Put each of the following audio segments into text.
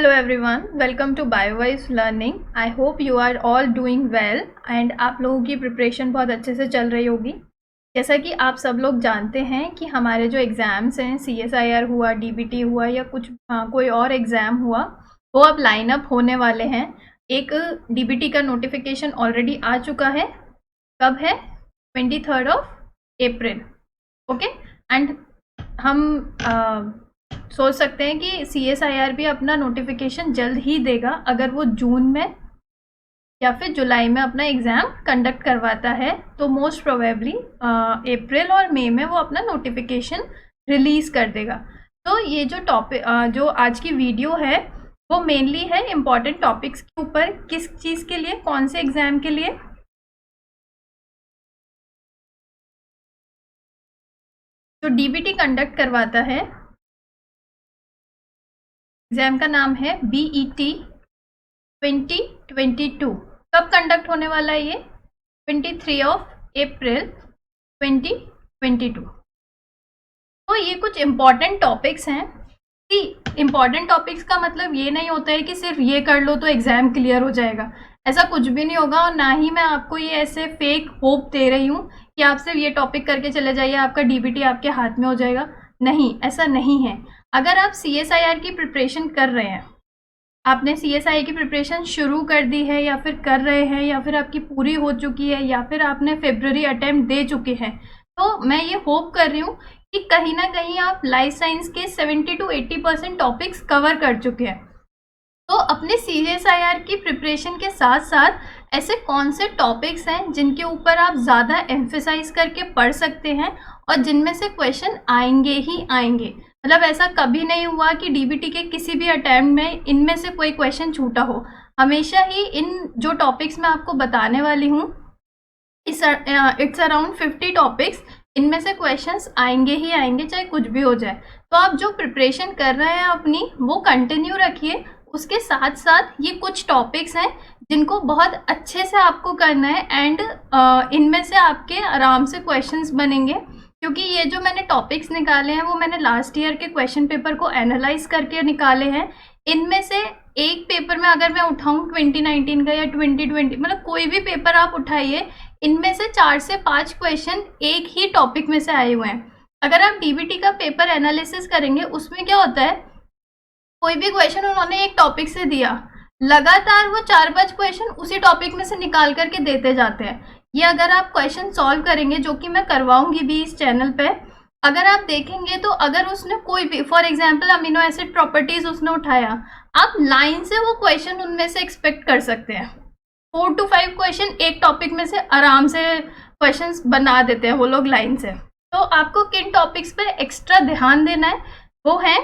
Hello everyone, welcome to BioWise Learning. I hope you are all doing well and आप लोगों की preparation बहुत अच्छे से चल रही होगी। जैसा कि आप सब लोग जानते हैं कि हमारे जो एग्ज़ाम्स हैं, CSIR हुआ, DBT हुआ या कुछ कोई और एग्ज़ाम हुआ, वो अब लाइन अप होने वाले हैं। एक DBT का नोटिफिकेशन ऑलरेडी आ चुका है। कब है? 23rd of April. Okay, and हम सोच सकते हैं कि CSIR भी अपना नोटिफिकेशन जल्द ही देगा, अगर वो जून में या फिर जुलाई में अपना एग्ज़ाम कंडक्ट करवाता है तो मोस्ट प्रोबेबली अप्रैल और मई में वो अपना नोटिफिकेशन रिलीज़ कर देगा। तो ये जो टॉपिक जो आज की वीडियो है वो मेनली है इम्पॉर्टेंट टॉपिक्स के ऊपर। किस चीज़ के लिए, कौन से एग्ज़ाम के लिए? जो DBT कंडक्ट करवाता है, एग्ज़ाम का नाम है BET 2022। कब कंडक्ट होने वाला है ये? 23 ऑफ अप्रैल 2022। तो ये कुछ इम्पॉर्टेंट टॉपिक्स हैं। इम्पॉर्टेंट टॉपिक्स का मतलब ये नहीं होता है कि सिर्फ ये कर लो तो एग्ज़ाम क्लियर हो जाएगा, ऐसा कुछ भी नहीं होगा। और ना ही मैं आपको ये ऐसे फेक होप दे रही हूँ कि आप सिर्फ ये टॉपिक करके चले जाइए, आपका DBT आपके हाथ में हो जाएगा। नहीं, ऐसा नहीं है। अगर आप CSIR की प्रिपरेशन कर रहे हैं, आपने CSIR की प्रिपरेशन शुरू कर दी है या फिर कर रहे हैं या फिर आपकी पूरी हो चुकी है या फिर आपने February अटेम्प्ट दे चुके हैं, तो मैं ये होप कर रही हूँ कि कहीं ना कहीं आप लाइफ साइंस के 70 to 80% टॉपिक्स कवर कर चुके हैं। तो अपने CSIR की प्रिपरेशन के साथ साथ ऐसे कौन से टॉपिक्स हैं जिनके ऊपर आप ज़्यादा एम्फेसाइज करके पढ़ सकते हैं और जिनमें से क्वेश्चन आएंगे ही आएंगे। मतलब ऐसा कभी नहीं हुआ कि DBT के किसी भी अटैम्प्ट में इनमें से कोई क्वेश्चन छूटा हो। हमेशा ही इन जो टॉपिक्स मैं आपको बताने वाली हूँ, इट्स अराउंड 50 टॉपिक्स, इनमें से क्वेश्चंस आएंगे ही आएंगे, चाहे कुछ भी हो जाए। तो आप जो प्रिपरेशन कर रहे हैं अपनी, वो कंटिन्यू रखिए। उसके साथ साथ ये कुछ टॉपिक्स हैं जिनको बहुत अच्छे से आपको करना है एंड इनमें से आपके आराम से क्वेश्चंस बनेंगे, क्योंकि ये जो मैंने टॉपिक्स निकाले हैं वो मैंने लास्ट ईयर के क्वेश्चन पेपर को एनालाइज करके निकाले हैं। इनमें से एक पेपर में अगर मैं उठाऊं 2019 का या 2020, मतलब कोई भी पेपर आप उठाइए, इनमें से 4 से 5 क्वेश्चन एक ही टॉपिक में से आए हुए हैं। अगर आप DBT का पेपर एनालिसिस करेंगे, उसमें क्या होता है, कोई भी क्वेश्चन उन्होंने एक टॉपिक से दिया, लगातार वो 4-5 क्वेश्चन उसी टॉपिक में से निकाल करके देते जाते हैं। ये अगर आप क्वेश्चन सॉल्व करेंगे, जो कि मैं करवाऊंगी भी इस चैनल पे, अगर आप देखेंगे तो अगर उसने कोई भी, for example amino acid properties उसने उठाया, आप लाइन से वो क्वेश्चन उनमें से एक्सपेक्ट कर सकते हैं। 4 to 5 क्वेश्चन एक टॉपिक में से आराम से क्वेश्चंस बना देते हैं वो लोग लाइन से। तो आपको किन टॉपिक्स पे एक्स्ट्रा ध्यान देना है, वो है,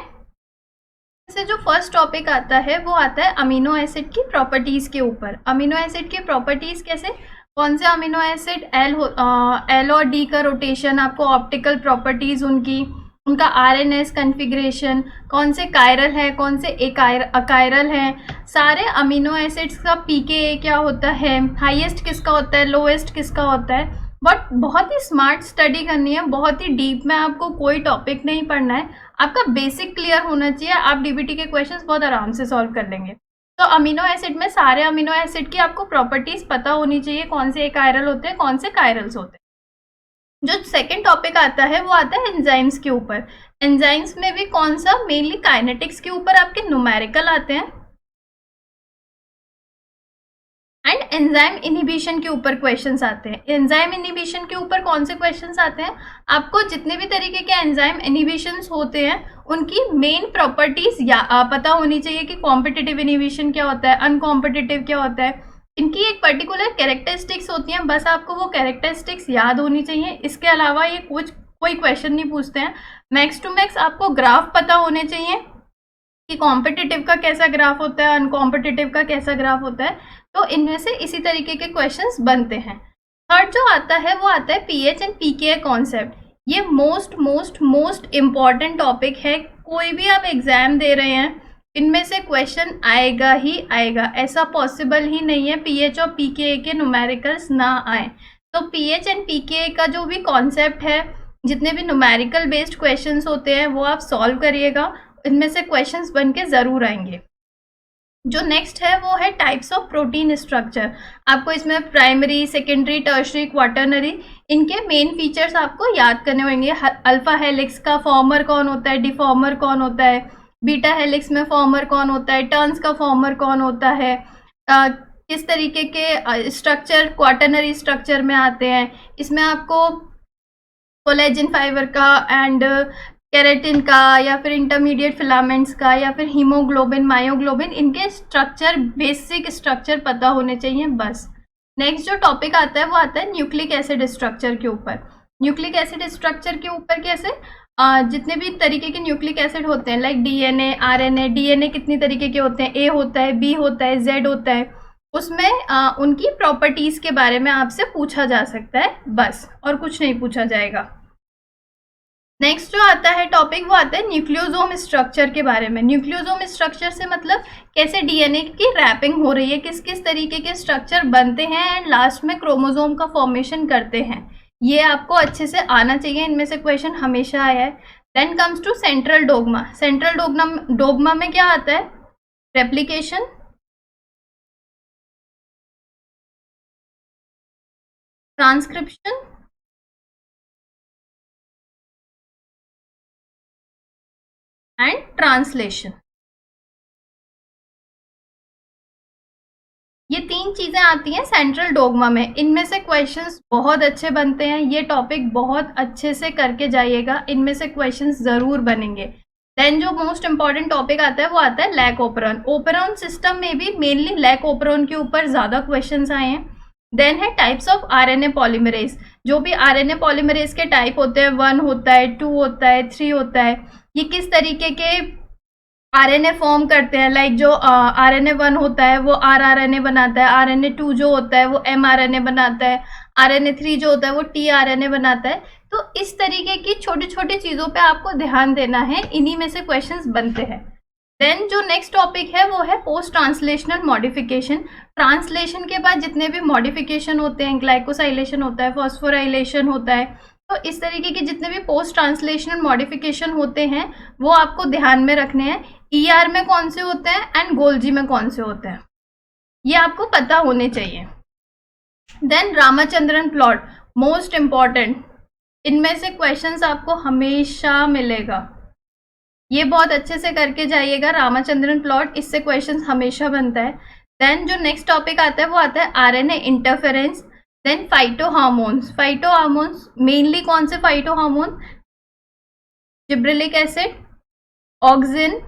से जो फर्स्ट टॉपिक आता है वो आता है अमीनो एसिड की प्रॉपर्टीज के ऊपर। अमीनो एसिड की प्रॉपर्टीज कैसे, कौन से अमीनो एसिड एल और डी का रोटेशन, आपको ऑप्टिकल प्रॉपर्टीज उनकी, उनका RNS कन्फिग्रेशन, कौन से कायरल है, कौन से अकायरल है, सारे अमीनो एसिड्स का pKa क्या होता है, हाईएस्ट किसका होता है, लोएस्ट किसका होता है। बट बहुत ही स्मार्ट स्टडी करनी है, बहुत ही डीप में आपको कोई टॉपिक नहीं पढ़ना है, आपका बेसिक क्लियर होना चाहिए। आप DBT के क्वेश्चंस बहुत आराम से सॉल्व कर लेंगे। तो अमीनो एसिड में सारे अमीनो एसिड की आपको प्रॉपर्टीज पता होनी चाहिए, कौन से एकायरल होते हैं, कौन से कायरल्स होते हैं। जो सेकंड टॉपिक आता है वो आता है एंजाइम्स के ऊपर। एंजाइम्स में भी कौन सा, मेनली काइनेटिक्स के ऊपर आपके न्यूमेरिकल आते हैं एंड एंजाइम इनहिबिशन के ऊपर क्वेश्चंस आते हैं। एंजाइम इनहिबिशन के ऊपर कौन से क्वेश्चंस आते हैं, आपको जितने भी तरीके के एंजाइम इनहिबिशंस होते हैं उनकी मेन प्रॉपर्टीज या पता होनी चाहिए कि कॉम्पिटिटिव इनहिबिशन क्या होता है, अनकॉम्पिटिटिव क्या होता है, इनकी एक पर्टिकुलर कैरेक्टरिस्टिक्स होती हैं, बस आपको वो कैरेक्टरिस्टिक्स याद होनी चाहिए। इसके अलावा ये कोई क्वेश्चन नहीं पूछते हैं। मैक्स टू मैक्स आपको ग्राफ पता होने चाहिए कि कॉम्पिटिटिव का कैसा ग्राफ होता है, अनकॉम्पिटिटिव का कैसा ग्राफ होता है। तो इनमें से इसी तरीके के क्वेश्चंस बनते हैं। थर्ड जो आता है वो आता है pH एंड pKa कॉन्सेप्ट। ये मोस्ट इम्पॉर्टेंट टॉपिक है। कोई भी आप एग्जाम दे रहे हैं, इनमें से क्वेश्चन आएगा ही आएगा, ऐसा पॉसिबल ही नहीं है pH और pKa के न्यूमेरिकल्स ना आए। तो pH एंड pKa का जो भी कॉन्सेप्ट है, जितने भी न्यूमेरिकल बेस्ड क्वेश्चंस होते हैं वो आप सॉल्व करिएगा, इनमें से क्वेश्चंस बन के ज़रूर आएंगे। जो नेक्स्ट है वो है टाइप्स ऑफ प्रोटीन स्ट्रक्चर। आपको इसमें प्राइमरी, सेकेंडरी, टर्शरी, क्वाटरनरी, इनके मेन फीचर्स आपको याद करने होंगे। अल्फा हेलिक्स का फॉर्मर कौन होता है, डिफॉर्मर कौन होता है, बीटा हेलिक्स में फॉर्मर कौन होता है, टर्न्स का फॉर्मर कौन होता है, किस तरीके के स्ट्रक्चर क्वाटरनरी स्ट्रक्चर में आते हैं। इसमें आपको कोलेजन फाइबर का एंड केराटिन का या फिर इंटरमीडिएट फिलामेंट्स का या फिर हीमोग्लोबिन, मायोग्लोबिन, इनके स्ट्रक्चर, बेसिक स्ट्रक्चर पता होने चाहिए बस। नेक्स्ट जो टॉपिक आता है वो आता है न्यूक्लिक एसिड स्ट्रक्चर के ऊपर। न्यूक्लिक एसिड स्ट्रक्चर के ऊपर कैसे, जितने भी तरीके के न्यूक्लिक एसिड होते हैं लाइक डीएनए, आरएनए, डीएनए कितनी तरीके के होते हैं, ए होता है, बी होता है, जेड होता है, उसमें उनकी प्रॉपर्टीज के बारे में आपसे पूछा जा सकता है बस, और कुछ नहीं पूछा जाएगा। नेक्स्ट जो आता है टॉपिक वो आता है न्यूक्लियोसोम स्ट्रक्चर के बारे में। न्यूक्लियोसोम स्ट्रक्चर से मतलब कैसे डीएनए की रैपिंग हो रही है, किस किस तरीके के स्ट्रक्चर बनते हैं एंड लास्ट में क्रोमोसोम का फॉर्मेशन करते हैं, ये आपको अच्छे से आना चाहिए। इनमें से क्वेश्चन हमेशा आया है। Then comes to central dogma. Central dogma में क्या आता है, रेप्लिकेशन, ट्रांसक्रिप्शन, एंड ट्रांसलेशन। ये तीन चीजें आती हैं सेंट्रल डोग्मा में। इनमें से क्वेश्चंस बहुत अच्छे बनते हैं, ये टॉपिक बहुत अच्छे से करके जाइएगा, इनमें से क्वेश्चंस जरूर बनेंगे। देन जो मोस्ट इंपॉर्टेंट टॉपिक आता है वो आता है लैक ओपेरॉन। ओपेरॉन सिस्टम में भी मेनली लैक ओपेरॉन के ऊपर ज्यादा क्वेश्चंस आए हैं। देन है टाइप्स ऑफ आरएनए पॉलीमरेज। जो भी आरएनए पॉलीमरेज के टाइप होते हैं, 1 होता है, 2 होता है, 3 होता है, ये किस तरीके के आरएनए फॉर्म करते हैं। लाइक जो आरएनए 1 होता है वो आरआरएनए बनाता है, आरएनए 2 जो होता है वो एमआरएनए बनाता है, आरएनए 3 जो होता है वो टीआरएनए बनाता है। तो इस तरीके की छोटी छोटी चीजों पे आपको ध्यान देना है, इन्हीं में से क्वेश्चंस बनते हैं। देन जो नेक्स्ट टॉपिक है वो है पोस्ट ट्रांसलेशनल मॉडिफिकेशन। ट्रांसलेशन के बाद जितने भी मॉडिफिकेशन होते हैं, ग्लाइकोसाइलेशन होता है, फॉस्फोराइलेशन होता है, तो इस तरीके के जितने भी पोस्ट ट्रांसलेशनल मॉडिफिकेशन होते हैं वो आपको ध्यान में रखने हैं। ईआर में कौन से होते हैं एंड गोल्जी में कौन से होते हैं, ये आपको पता होने चाहिए। Then Ramachandran plot, most important, इनमें से क्वेश्चंस आपको हमेशा मिलेगा, ये बहुत अच्छे से करके जाइएगा। रामाचंद्रन प्लॉट, इससे क्वेश्चंस हमेशा बनता है। देन जो नेक्स्ट टॉपिक आता है वो आता है RNA interference. Then phytohormones. Phytohormones mainly कौन से phytohormone, gibberellic acid, auxin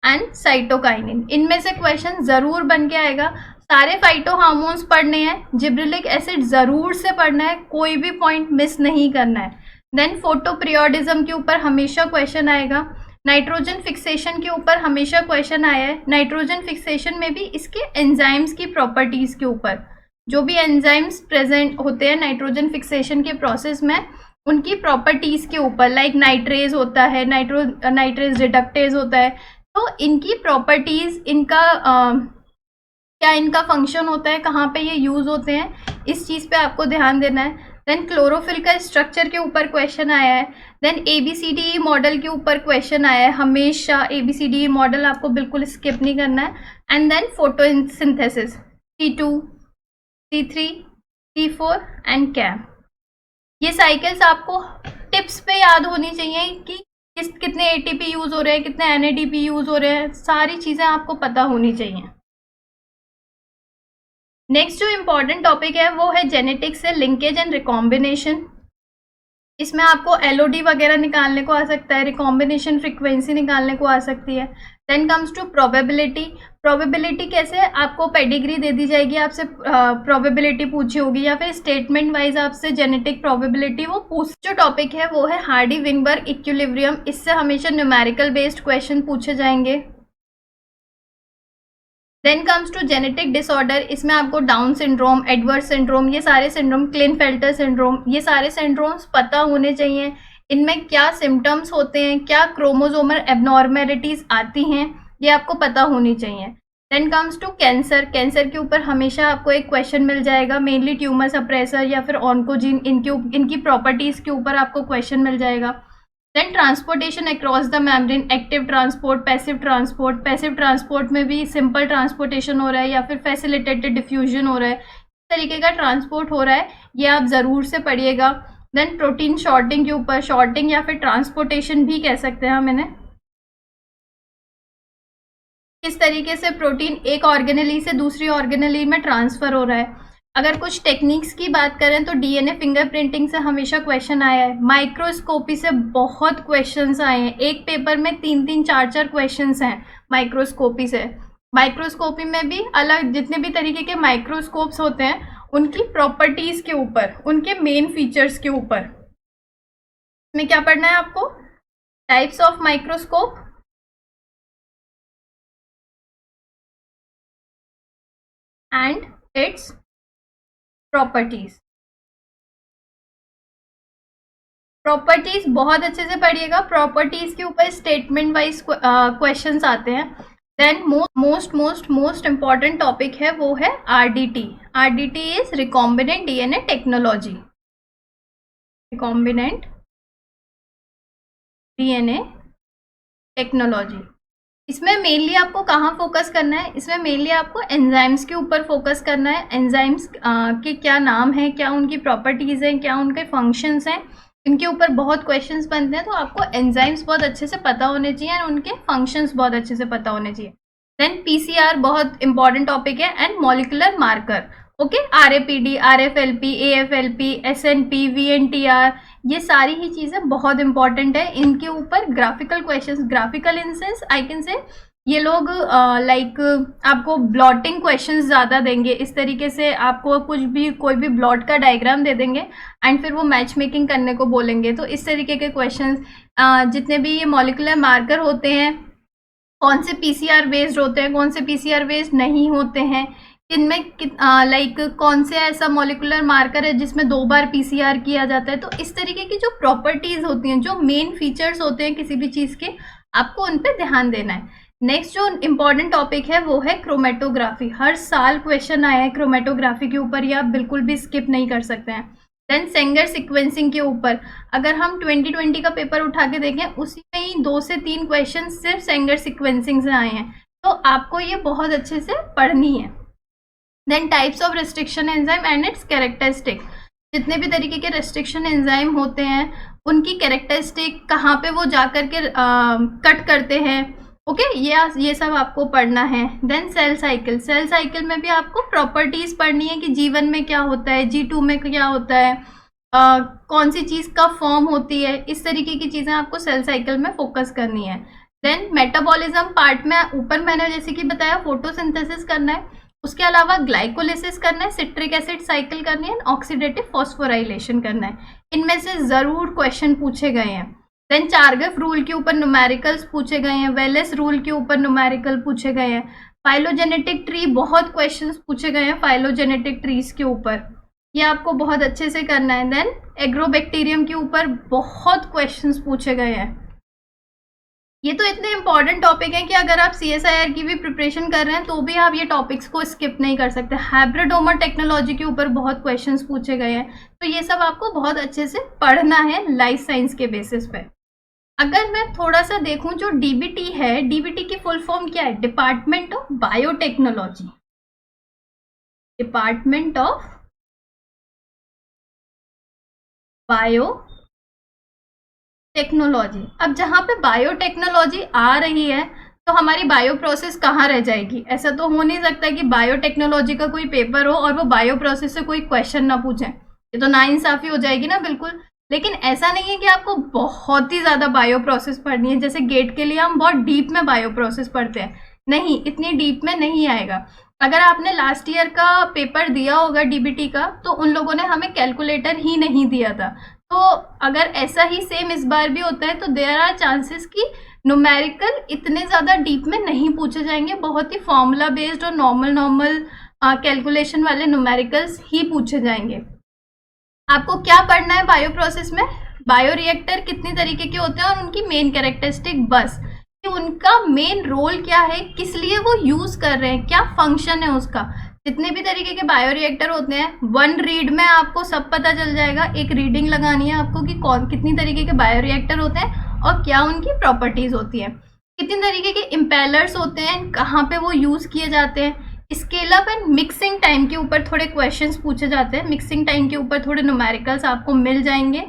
and cytokinin, इनमें से क्वेश्चन जरूर बन के आएगा। सारे फाइटो हार्मोन्स पढ़ने हैं, जिब्रेलिक एसिड जरूर से पढ़ना है, कोई भी पॉइंट मिस नहीं करना है। देन फोटो पीरियोडिज्म के ऊपर हमेशा क्वेश्चन आएगा। नाइट्रोजन फिक्सेशन के ऊपर हमेशा क्वेश्चन आया है। नाइट्रोजन फिक्सेशन में भी इसके एंजाइम्स की प्रॉपर्टीज के ऊपर, जो भी एंजाइम्स प्रेजेंट होते हैं नाइट्रोजन फिक्सेशन के प्रोसेस में, उनकी प्रॉपर्टीज के ऊपर, लाइक नाइट्रेज होता है, नाइट्रेज रिडक्टेज होता है, तो इनकी प्रॉपर्टीज, इनका क्या इनका फंक्शन होता है, कहाँ पे ये यूज होते हैं, इस चीज पे आपको ध्यान देना है। देन क्लोरोफिल का स्ट्रक्चर के ऊपर क्वेश्चन आया है। देन ABCDE मॉडल के ऊपर क्वेश्चन आया है, हमेशा ABCDE मॉडल आपको बिल्कुल स्किप नहीं करना है। And then photosynthesis, C2, C3, C4 and CAM, ये साइकिल्स आपको टिप्स पे याद होनी चाहिए कि कितने ATP यूज हो रहे हैं, कितने NADP यूज हो रहे हैं, सारी चीजें आपको पता होनी चाहिए। नेक्स्ट जो इम्पोर्टेंट टॉपिक है वो है जेनेटिक्स से लिंकेज एंड रिकॉम्बिनेशन। इसमें आपको LOD वगैरह निकालने को आ सकता है, रिकॉम्बिनेशन फ्रीक्वेंसी निकालने को आ सकती है। Then comes to probability. Probability कैसे, आपको पेडिग्री दे दी जाएगी, आपसे प्रोबेबिलिटी पूछी होगी या फिर स्टेटमेंट वाइज आपसे जेनेटिक प्रोबेबिलिटी वो पूछ। जो टॉपिक है वो है हार्डी विनबर्ग इक्विलिब्रियम, इससे हमेशा न्यूमेरिकल बेस्ड क्वेश्चन पूछे जाएंगे। Then comes to genetic disorder, इसमें आपको डाउन सिंड्रोम, एडवर्ड सिंड्रोम, ये सारे सिंड्रोम, क्लिनफेल्टर सिंड्रोम, ये सारे सिंड्रोम्स पता होने चाहिए। इनमें क्या सिम्टम्स होते हैं, क्या क्रोमोसोमल एबनॉर्मेलिटीज आती हैं, ये आपको पता होनी चाहिए। Then comes to cancer. Cancer के ऊपर हमेशा आपको एक क्वेश्चन मिल जाएगा, मेनली ट्यूमर सप्रेसर या फिर ऑन्कोजीन, इनकी प्रॉपर्टीज के ऊपर आपको क्वेश्चन मिल जाएगा। Then transportation across the membrane, active transport, passive transport. Passive transport में भी सिंपल ट्रांसपोर्टेशन हो रहा है या फिर फैसिलिटेटेड डिफ्यूजन हो रहा है, इस तरीके का ट्रांसपोर्ट हो रहा है, ये आप ज़रूर से पढ़िएगा। देन प्रोटीन शॉर्टिंग के ऊपर, शॉर्टिंग या फिर ट्रांसपोर्टेशन भी कह सकते हैं हम इन्हें, किस तरीके से प्रोटीन एक ऑर्गेनेली से दूसरी ऑर्गेनेली में ट्रांसफर हो रहा है। अगर कुछ टेक्निक्स की बात करें तो डीएनए फिंगरप्रिंटिंग से हमेशा क्वेश्चन आया है, माइक्रोस्कोपी से बहुत क्वेश्चंस आए हैं, एक पेपर में 3-3, 4-4 क्वेश्चंस हैं माइक्रोस्कोपी से। माइक्रोस्कोपी में भी अलग जितने भी तरीके के माइक्रोस्कोप्स होते हैं उनकी प्रॉपर्टीज के ऊपर, उनके मेन फीचर्स के ऊपर में क्या पढ़ना है आपको, types of microscope and its properties. Properties बहुत अच्छे से पढ़िएगा, प्रॉपर्टीज के ऊपर स्टेटमेंट वाइज क्वेश्चंस आते हैं। देन मोस्ट इंपॉर्टेंट टॉपिक है वो है RDT. RDT is recombinant DNA technology, recombinant DNA technology. इसमें मेनली आपको कहाँ फोकस करना है, इसमें मेनली आपको एंजाइम्स के ऊपर फोकस करना है। एंजाइम्स के क्या नाम है, क्या उनकी प्रॉपर्टीज हैं, क्या उनके फंक्शंस हैं, इनके ऊपर बहुत क्वेश्चंस बनते हैं, तो आपको एंजाइम्स बहुत अच्छे से पता होने चाहिए और उनके फंक्शंस बहुत अच्छे से पता होने चाहिए। देन पीसीआर बहुत इंपॉर्टेंट टॉपिक है and molecular marker, okay, RAPD, RFLP, AFLP, SNP, VNTR, ये सारी ही चीज़ें बहुत इंपॉर्टेंट है। इनके ऊपर graphical questions, graphical in sense I can say ये लोग लाइक आपको ब्लॉटिंग क्वेश्चंस ज़्यादा देंगे, इस तरीके से आपको कुछ भी कोई भी ब्लॉट का डायग्राम दे देंगे एंड फिर वो मैच मेकिंग करने को बोलेंगे। तो इस तरीके के क्वेश्चंस जितने भी ये मॉलिक्यूलर मार्कर होते हैं, कौन से पीसीआर बेस्ड होते हैं, कौन से पीसीआर बेस्ड नहीं होते हैं, इनमें लाइक कौन से ऐसा मॉलिक्यूलर मार्कर है जिसमें 2 बार पीसीआर किया जाता है। तो इस तरीके की जो प्रॉपर्टीज होती हैं, जो मेन फीचर्स होते हैं किसी भी चीज़ के, आपको उन पर ध्यान देना है। नेक्स्ट जो इम्पॉर्टेंट टॉपिक है वो है क्रोमेटोग्राफी। हर साल क्वेश्चन आया है क्रोमेटोग्राफी के ऊपर, ये आप बिल्कुल भी स्किप नहीं कर सकते हैं। देन सेंगर सीक्वेंसिंग के ऊपर अगर हम 2020 का पेपर उठा के देखें, उसी में ही 2 से 3 क्वेश्चन सिर्फ सेंगर सीक्वेंसिंग से आए हैं, तो आपको ये बहुत अच्छे से पढ़नी है। Then types of restriction enzyme and its characteristic, जितने भी तरीके के रेस्ट्रिक्शन एंजाइम होते हैं उनकी कैरेक्टरिस्टिक, कहाँ पे वो जाकर के कट करते हैं, ओके, ये सब आपको पढ़ना है। Then cell cycle, cell cycle में भी आपको प्रॉपर्टीज पढ़नी है कि G1 में क्या होता है, G2 में क्या होता है, कौन सी चीज़ का फॉर्म होती है, इस तरीके की चीज़ें आपको सेल साइकिल में फोकस करनी है। देन मेटाबॉलिज्म पार्ट में ऊपर मैंने जैसे कि बताया फोटोसिंथेसिस करना है, उसके अलावा ग्लाइकोलिसिस करना है, सिट्रिक एसिड साइकिल करनी है, ऑक्सीडेटिव फॉस्फोराइलेशन करना है। इनमें से ज़रूर क्वेश्चन पूछे गए हैं। देन चार्गफ रूल के ऊपर न्यूमेरिकल्स पूछे गए हैं, वेलेस रूल के ऊपर न्यूमेरिकल पूछे गए हैं। फाइलोजेनेटिक ट्री बहुत क्वेश्चंस पूछे गए हैं फाइलोजेनेटिक ट्रीज के ऊपर, ये आपको बहुत अच्छे से करना है। देन एग्रोबैक्टीरियम के ऊपर बहुत क्वेश्चंस पूछे गए हैं। ये तो इतने इंपॉर्टेंट टॉपिक हैं कि अगर आप CSIR की भी प्रिपरेशन कर रहे हैं तो भी आप ये टॉपिक्स को स्किप नहीं कर सकते। हाइब्रिडोमा टेक्नोलॉजी के ऊपर बहुत क्वेश्चंस पूछे गए हैं, तो ये सब आपको बहुत अच्छे से पढ़ना है लाइफ साइंस के बेसिस पे। अगर मैं थोड़ा सा देखूं जो DBT है, DBT की फुल फॉर्म क्या है, department of biotechnology, department of biotechnology. अब जहां पे बायोटेक्नोलॉजी आ रही है तो हमारी बायो प्रोसेस कहाँ रह जाएगी। ऐसा तो हो नहीं सकता कि बायोटेक्नोलॉजी का कोई पेपर हो और वो बायो प्रोसेस से कोई क्वेश्चन ना पूछें, ये तो नाइंसाफी हो जाएगी ना, बिल्कुल। लेकिन ऐसा नहीं है कि आपको बहुत ही ज़्यादा बायो प्रोसेस पढ़नी है, जैसे गेट के लिए हम बहुत डीप में बायो प्रोसेस पढ़ते हैं, नहीं, इतनी डीप में नहीं आएगा। अगर आपने लास्ट ईयर का पेपर दिया होगा DBT का, तो उन लोगों ने हमें कैलकुलेटर ही नहीं दिया था। तो अगर ऐसा ही सेम इस बार भी होता है तो देयर आर चांसेस कि न्यूमेरिकल इतने ज़्यादा डीप में नहीं पूछे जाएंगे, बहुत ही फॉर्मूला बेस्ड और नॉर्मल कैलकुलेशन वाले न्यूमेरिकल्स ही पूछे जाएंगे। आपको क्या पढ़ना है बायो प्रोसेस में, बायो रिएक्टर कितनी तरीके के होते हैं और उनकी मेन कैरेक्टरिस्टिक, बस कि उनका मेन रोल क्या है, किस लिए वो यूज़ कर रहे हैं, क्या फंक्शन है उसका। जितने भी तरीके के बायो रिएक्टर होते हैं, 1 रीड में आपको सब पता चल जाएगा। एक रीडिंग लगानी है आपको कि कितनी तरीके के बायो रिएक्टर होते हैं और क्या उनकी प्रॉपर्टीज होती है, कितने तरीके के इम्पेलर्स होते हैं, कहाँ पे वो यूज किए जाते हैं। Scale up and mixing time के ऊपर थोड़े क्वेश्चंस पूछे जाते हैं, मिक्सिंग टाइम के ऊपर थोड़े न्यूमेरिकल्स आपको मिल जाएंगे,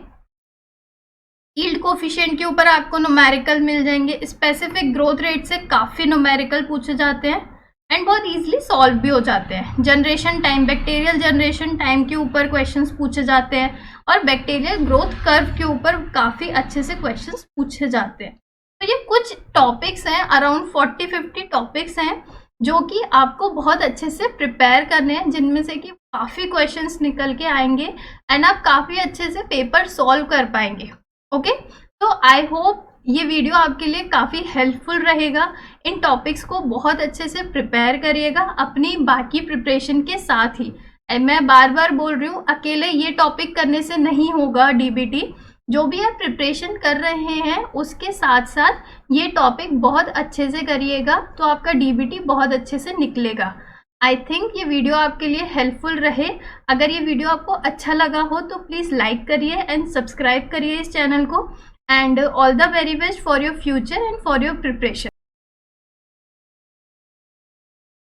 यील्ड कोफिशिएंट के ऊपर आपको न्यूमेरिकल मिल जाएंगे, स्पेसिफिक ग्रोथ रेट से काफ़ी न्यूमेरिकल पूछे जाते हैं एंड बहुत इजीली सॉल्व भी हो जाते हैं। Generation time, bacterial generation time के ऊपर क्वेश्चंस पूछे जाते हैं और बैक्टीरियल ग्रोथ कर्व के ऊपर काफ़ी अच्छे से क्वेश्चंस पूछे जाते हैं। तो ये कुछ टॉपिक्स हैं, अराउंड 40-50 टॉपिक्स हैं जो कि आपको बहुत अच्छे से प्रिपेयर करने हैं, जिनमें से कि काफ़ी क्वेश्चंस निकल के आएंगे एंड आप काफ़ी अच्छे से पेपर सॉल्व कर पाएंगे। ओके, तो आई होप ये वीडियो आपके लिए काफ़ी हेल्पफुल रहेगा। इन टॉपिक्स को बहुत अच्छे से प्रिपेयर करिएगा अपनी बाकी प्रिपरेशन के साथ ही। मैं बार बार बोल रही हूँ, अकेले ये टॉपिक करने से नहीं होगा डीबीटी। जो भी आप प्रिपरेशन कर रहे हैं उसके साथ साथ ये टॉपिक बहुत अच्छे से करिएगा, तो आपका डीबीटी बहुत अच्छे से निकलेगा। आई थिंक ये वीडियो आपके लिए हेल्पफुल रहे। अगर ये वीडियो आपको अच्छा लगा हो तो प्लीज़ लाइक करिए एंड सब्सक्राइब करिए इस चैनल को। And all the very best for your future and for your preparation.